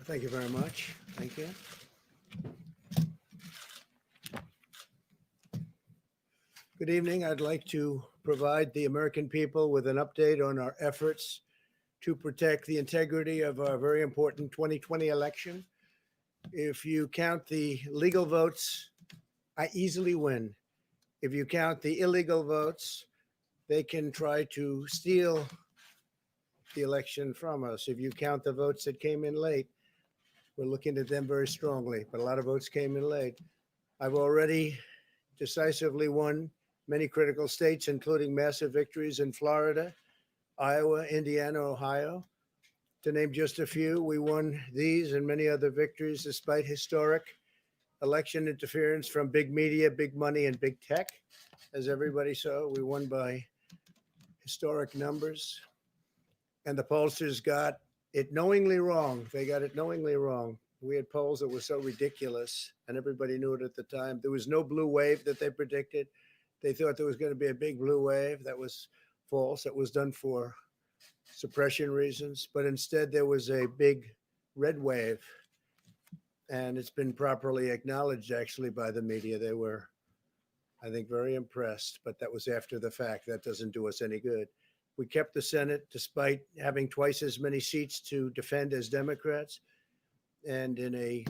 Thank you very much. Thank you. Good evening. I'd like to provide the American people with an update on our efforts to protect the integrity of our very important 2020 election. If you count the legal votes, I easily win. If you count the illegal votes, they can try to steal the election from us. If you count the votes that came in late, we're looking at them very strongly, but a lot of votes came in late. I've already decisively won many critical states, including massive victories in Florida, Iowa, Indiana, Ohio. To name just a few, we won these and many other victories despite historic election interference from big media, big money, and big tech. As everybody saw, we won by historic numbers. And the pollsters got it knowingly wrong. They got it knowingly wrong. We had polls that were so ridiculous, and everybody knew it at the time. There was no blue wave that they predicted. They thought there was going to be a big blue wave. That was false. It was done for suppression reasons, but instead there was a big red wave, and it's been properly acknowledged actually by the media. They were, I think, very impressed, but that was after the fact. That doesn't do us any good. We kept the Senate despite having twice as many seats to defend as Democrats, and in a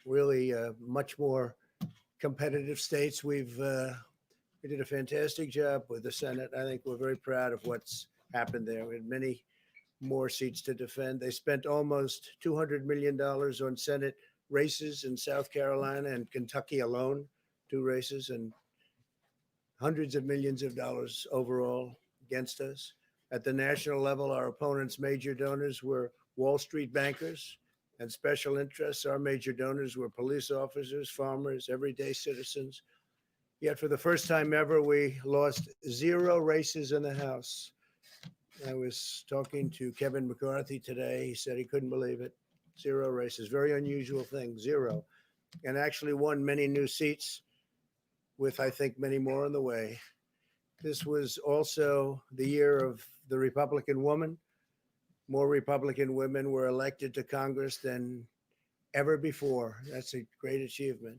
really much more competitive states, we did a fantastic job with the Senate. I think we're very proud of what's happened there. We had many more seats to defend. They spent almost $200 million on Senate races in South Carolina and Kentucky alone, 2 races, and hundreds of millions of dollars overall against us. At the national level, our opponents' major donors were Wall Street bankers and special interests. Our major donors were police officers, farmers, everyday citizens. Yet for the first time ever, we lost 0 races in the House. I was talking to Kevin McCarthy today. He said he couldn't believe it. 0 races, very unusual thing, 0. And actually won many new seats with, I think, many more on the way. This was also the year of the Republican woman. More Republican women were elected to Congress than ever before. That's a great achievement.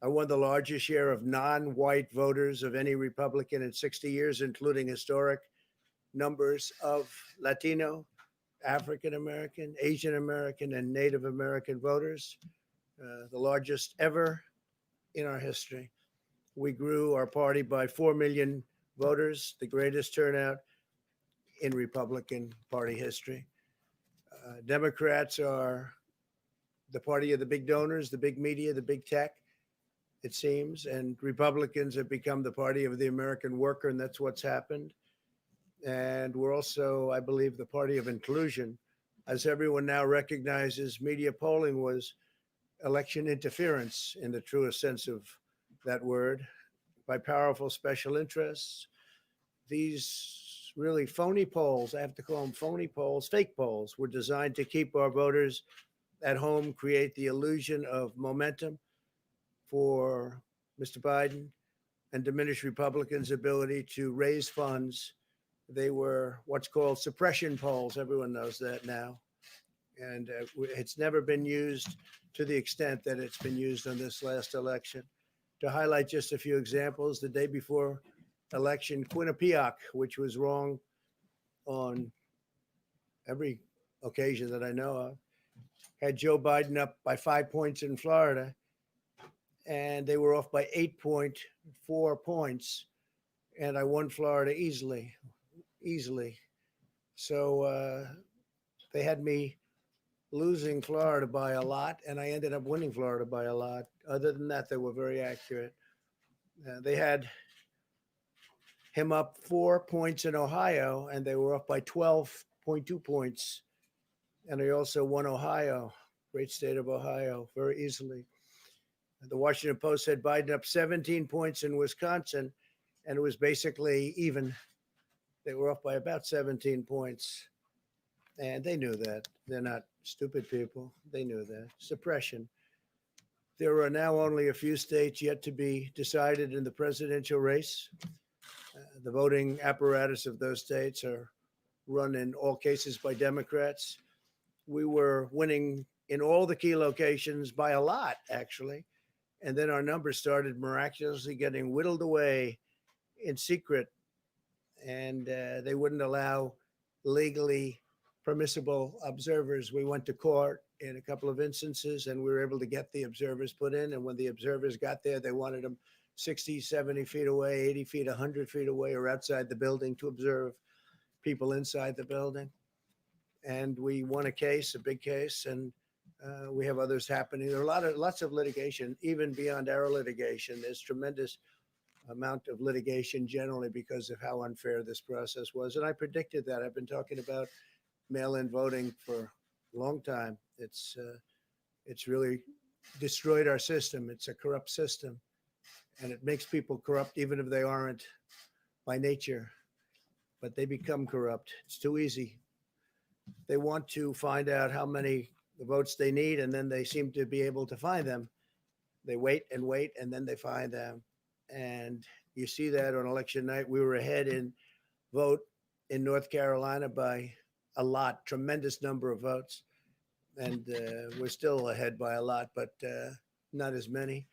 I won the largest share of non-white voters of any Republican in 60 years, including historic numbers of Latino, African American, Asian American, and Native American voters, the largest ever in our history. We grew our party by 4 million voters, the greatest turnout in Republican Party history. Democrats are the party of the big donors, the big media, the big tech, it seems, and Republicans have become the party of the American worker, and that's what's happened. And we're also, I believe, the party of inclusion. As everyone now recognizes, media polling was election interference in the truest sense of that word by powerful special interests. These really phony polls, I have to call them phony polls, fake polls, were designed to keep our voters at home, create the illusion of momentum for Mr. Biden, and diminish Republicans' ability to raise funds. They were what's called suppression polls. Everyone knows that now. And it's never been used to the extent that it's been used on this last election. To highlight just a few examples, the day before election, Quinnipiac, which was wrong on every occasion that I know of, had Joe Biden up by 5 points in Florida, and they were off by 8.4 points, and I won Florida easily. So they had me losing Florida by a lot, and I ended up winning Florida by a lot. Other than that, they were very accurate. They had him up 4 points in Ohio, and they were up by 12.2 points. And I also won Ohio, great state of Ohio, very easily. The Washington Post had Biden up 17 points in Wisconsin, and it was basically even. They were off by about 17 points. And they knew that. They're not stupid people. They knew that. Suppression. There are now only a few states yet to be decided in the presidential race. The voting apparatus of those states are run in all cases by Democrats. We were winning in all the key locations by a lot, actually. And then our numbers started miraculously getting whittled away in secret, and they wouldn't allow legally permissible observers. We went to court in a couple of instances, and we were able to get the observers put in. And when the observers got there, they wanted them 60, 70 feet away, 80 feet, 100 feet away, or outside the building to observe people inside the building. And we won a case, a big case, and we have others happening. There are lots of litigation, even beyond our litigation. There's tremendous amount of litigation generally because of how unfair this process was. And I predicted that. I've been talking about mail-in voting for a long time. It's really destroyed our system. It's a corrupt system, and it makes people corrupt even if they aren't by nature, but they become corrupt. It's too easy. They want to find out how many votes they need, and then they seem to be able to find them. They wait, and then they find them. And you see that on election night. We were ahead in vote in North Carolina by a lot, tremendous number of votes. And we're still ahead by a lot, but not as many,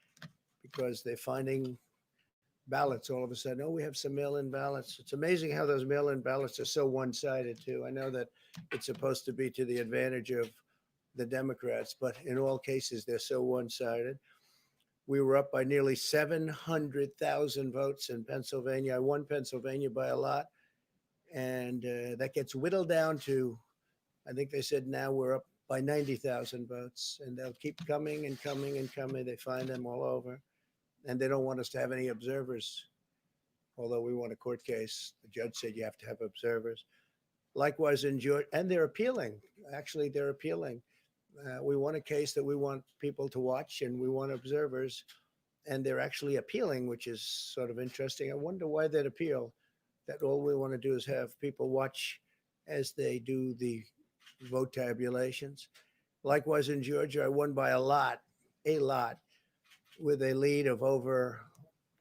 because they're finding ballots all of a sudden. Oh, we have some mail-in ballots. It's amazing how those mail-in ballots are so one-sided too. I know that it's supposed to be to the advantage of the Democrats, but in all cases, they're so one-sided. We were up by nearly 700,000 votes in Pennsylvania. I won Pennsylvania by a lot, and that gets whittled down to, I think they said now we're up by 90,000 votes, and they'll keep coming and coming and coming. They find them all over, and they don't want us to have any observers, although we won a court case. The judge said you have to have observers. Likewise in Georgia, and they're appealing. Actually, they're appealing. We won a case that we want people to watch, and we want observers, and they're actually appealing, which is sort of interesting. I wonder why they'd appeal, that all we want to do is have people watch as they do the vote tabulations. Likewise in Georgia, I won by a lot, with a lead of over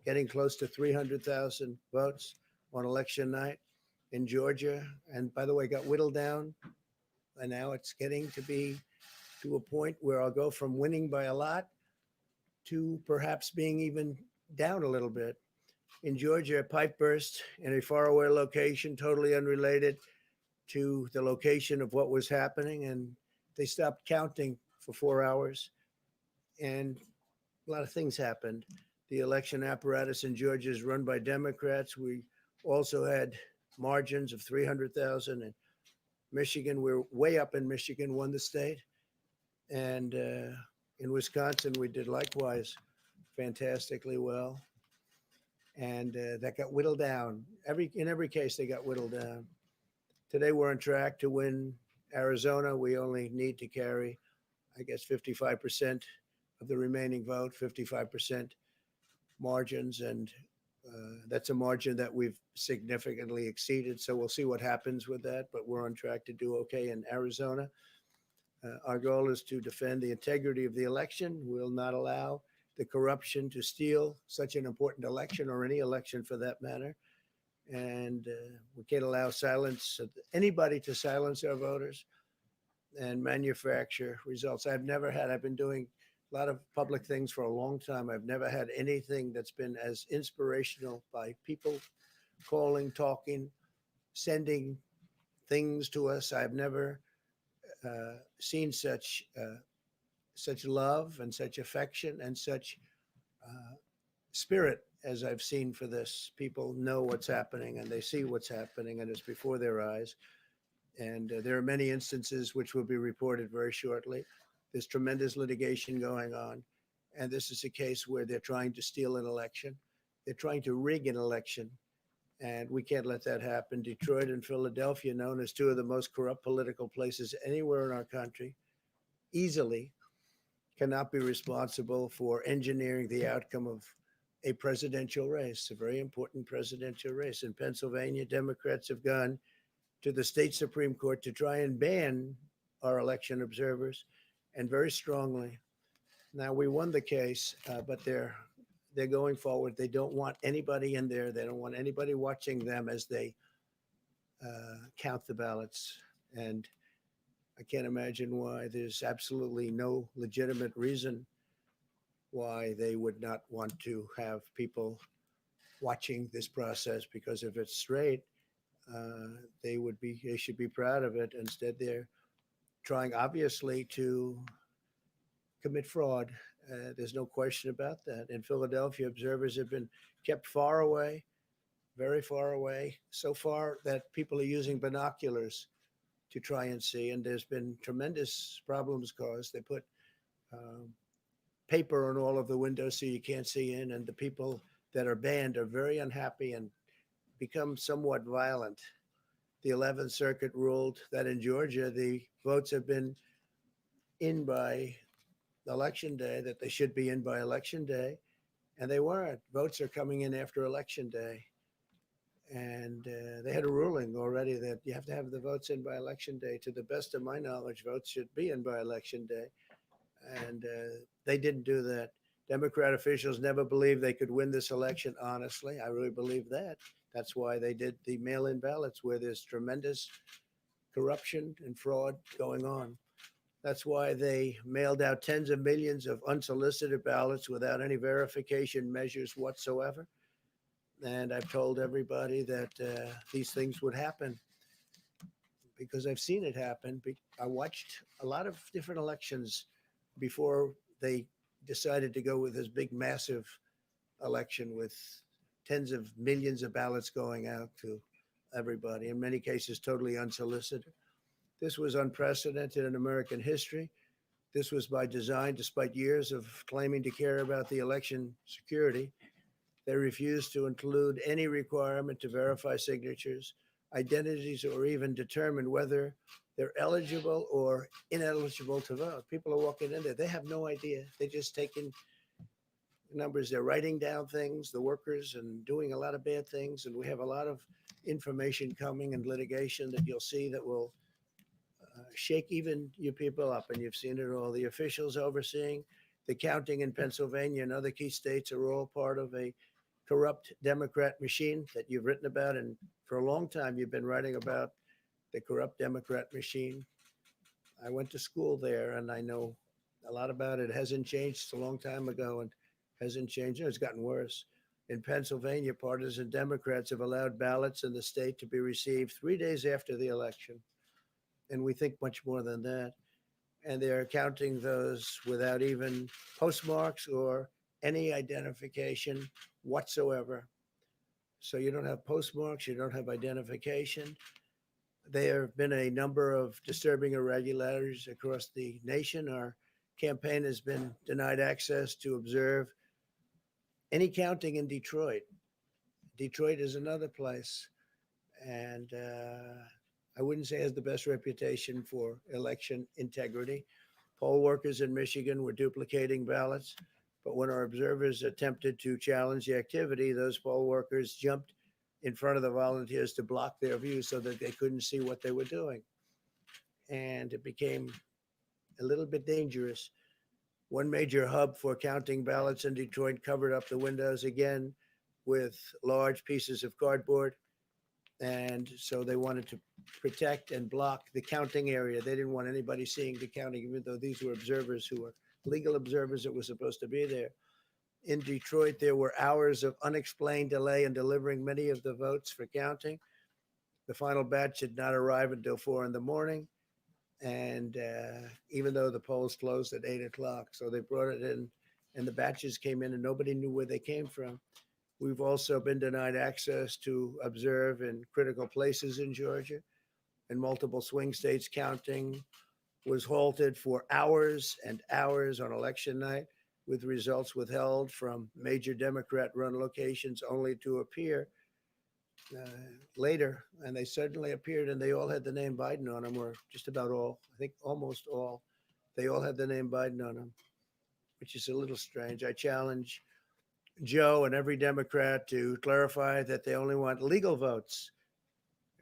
getting close to 300,000 votes on election night in Georgia. And by the way, got whittled down, and now it's getting to be to a point where I'll go from winning by a lot to perhaps being even down a little bit. In Georgia, a pipe burst in a faraway location, totally unrelated to the location of what was happening, and they stopped counting for 4 hours, and a lot of things happened. The election apparatus in Georgia is run by Democrats. We also had margins of 300,000 in Michigan. We're way up in Michigan, won the state. And in Wisconsin, we did likewise fantastically well. And that got whittled down. In every case, they got whittled down. Today, we're on track to win Arizona. We only need to carry, I guess, 55% of the remaining vote, 55% margins. And that's a margin that we've significantly exceeded. So we'll see what happens with that. But we're on track to do okay in Arizona. Our goal is to defend the integrity of the election. We'll not allow the corruption to steal such an important election, or any election for that matter. And we can't allow anybody to silence our voters and manufacture results. I've been doing a lot of public things for a long time. I've never had anything that's been as inspirational, by people calling, talking, sending things to us. I've never seen such love and such affection and such spirit as I've seen for this. People know what's happening, and they see what's happening, and it's before their eyes. And there are many instances which will be reported very shortly. There's tremendous litigation going on, and this is a case where they're trying to steal an election. They're trying to rig an election, and we can't let that happen. Detroit and Philadelphia, known as two of the most corrupt political places anywhere in our country, easily cannot be responsible for engineering the outcome of a presidential race, a very important presidential race. In Pennsylvania, Democrats have gone to the state Supreme Court to try and ban our election observers, and very strongly. Now, we won the case, but they're going forward. They don't want anybody in there. They don't want anybody watching them as they count the ballots. And I can't imagine why there's absolutely no legitimate reason why they would not want to have people watching this process, because if it's straight, they should be proud of it. Instead, they're trying obviously to commit fraud. There's no question about that. In Philadelphia, observers have been kept far away, very far away, so far that people are using binoculars to try and see. And there's been tremendous problems caused. They put um, paper on all of the windows so you can't see in, and the people that are banned are very unhappy and become somewhat violent. The 11th Circuit ruled that in Georgia, the votes have been in by election day, that they should be in by election day, and they weren't. Votes are coming in after election day. And they had a ruling already that you have to have the votes in by election day. To the best of my knowledge, votes should be in by election day. And they didn't do that. Democrat officials never believed they could win this election, honestly. I really believe that. That's why they did the mail in ballots, where there's tremendous corruption and fraud going on. That's why they mailed out tens of millions of unsolicited ballots without any verification measures whatsoever. And I've told everybody that these things would happen because I've seen it happen. I watched a lot of different elections before they decided to go with this big, massive election with tens of millions of ballots going out to everybody, in many cases totally unsolicited. This was unprecedented in American history. This was by design, despite years of claiming to care about the election security. They refused to include any requirement to verify signatures, identities, or even determine whether they're eligible or ineligible to vote. People are walking in there. They have no idea. They're just taking numbers. They're writing down things, the workers, and doing a lot of bad things. And we have a lot of information coming in litigation that you'll see that will shake even you people up. And you've seen it all. The officials overseeing the counting in Pennsylvania and other key states are all part of a corrupt Democrat machine that you've written about. And for a long time, you've been writing about the corrupt Democrat machine. I went to school there and I know a lot about it. It hasn't changed. It's a long time ago and hasn't changed. It's gotten worse. In Pennsylvania, partisan Democrats have allowed ballots in the state to be received 3 days after the election. And we think much more than that. And they're counting those without even postmarks or any identification whatsoever. So you don't have postmarks, you don't have identification. There have been a number of disturbing irregularities across the nation. Our campaign has been denied access to observe any counting in Detroit. Detroit is another place. And I wouldn't say it has the best reputation for election integrity. Poll workers in Michigan were duplicating ballots, but when our observers attempted to challenge the activity, those poll workers jumped in front of the volunteers to block their view so that they couldn't see what they were doing. And it became a little bit dangerous. One major hub for counting ballots in Detroit covered up the windows again with large pieces of cardboard. And so they wanted to protect and block the counting area. They didn't want anybody seeing the counting, even though these were observers who were legal observers that were supposed to be there. In Detroit, there were hours of unexplained delay in delivering many of the votes for counting. The final batch did not arrive until 4 in the morning. And even though the polls closed at 8 o'clock, so they brought it in and the batches came in and nobody knew where they came from. We've also been denied access to observe in critical places in Georgia. In multiple swing states, counting was halted for hours and hours on election night, with results withheld from major Democrat-run locations only to appear later. And they suddenly appeared and they all had the name Biden on them, or just about all, I think almost all. They all had the name Biden on them, which is a little strange. I challenge Joe and every Democrat to clarify that they only want legal votes,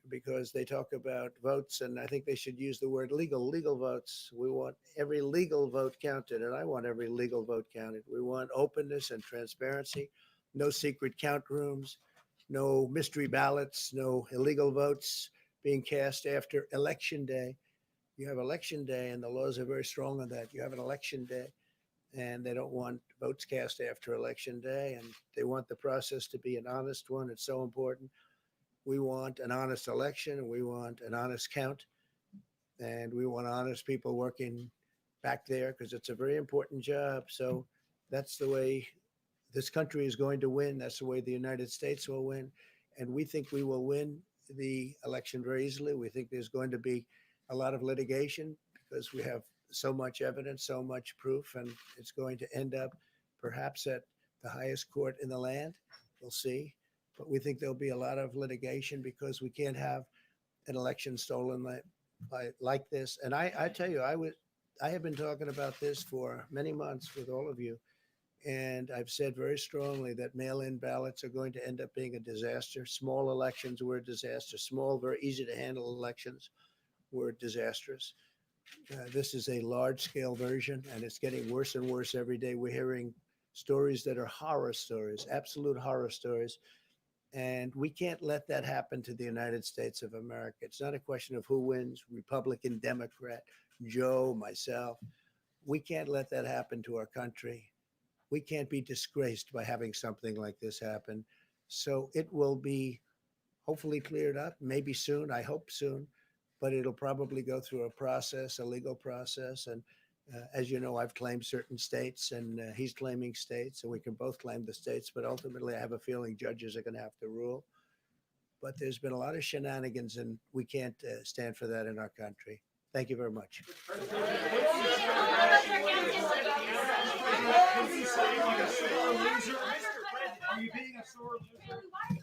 because they talk about votes, and I think they should use the word legal votes. We want every legal vote counted, and I want every legal vote counted. We want openness and transparency, no secret count rooms, no mystery ballots, no illegal votes being cast after election day. You have election day, and the laws are very strong on that. You have an election day, and they don't want votes cast after election day, and they want the process to be an honest one. It's so important. We want an honest election, and we want an honest count, and we want honest people working back there because it's a very important job. So that's the way this country is going to win. That's the way the United States will win. And we think we will win the election very easily. We think there's going to be a lot of litigation because we have so much evidence, so much proof, and it's going to end up perhaps at the highest court in the land. We'll see. But we think there'll be a lot of litigation because we can't have an election stolen by like this. And I tell you, I have been talking about this for many months with all of you. And I've said very strongly that mail-in ballots are going to end up being a disaster. Small elections were a disaster. Small, very easy to handle elections were disastrous. This is a large-scale version, and it's getting worse and worse every day. We're hearing stories that are horror stories, absolute horror stories. And we can't let that happen to the United States of America. It's not a question of who wins, Republican, Democrat, Joe, myself. We can't let that happen to our country. We can't be disgraced by having something like this happen. So it will be hopefully cleared up, maybe soon, I hope soon, but it'll probably go through a process, a legal process. And as you know, I've claimed certain states, and he's claiming states, and we can both claim the states, but ultimately I have a feeling judges are going to have to rule. But there's been a lot of shenanigans, and we can't stand for that in our country. Thank you very much. Are you being a sore loser?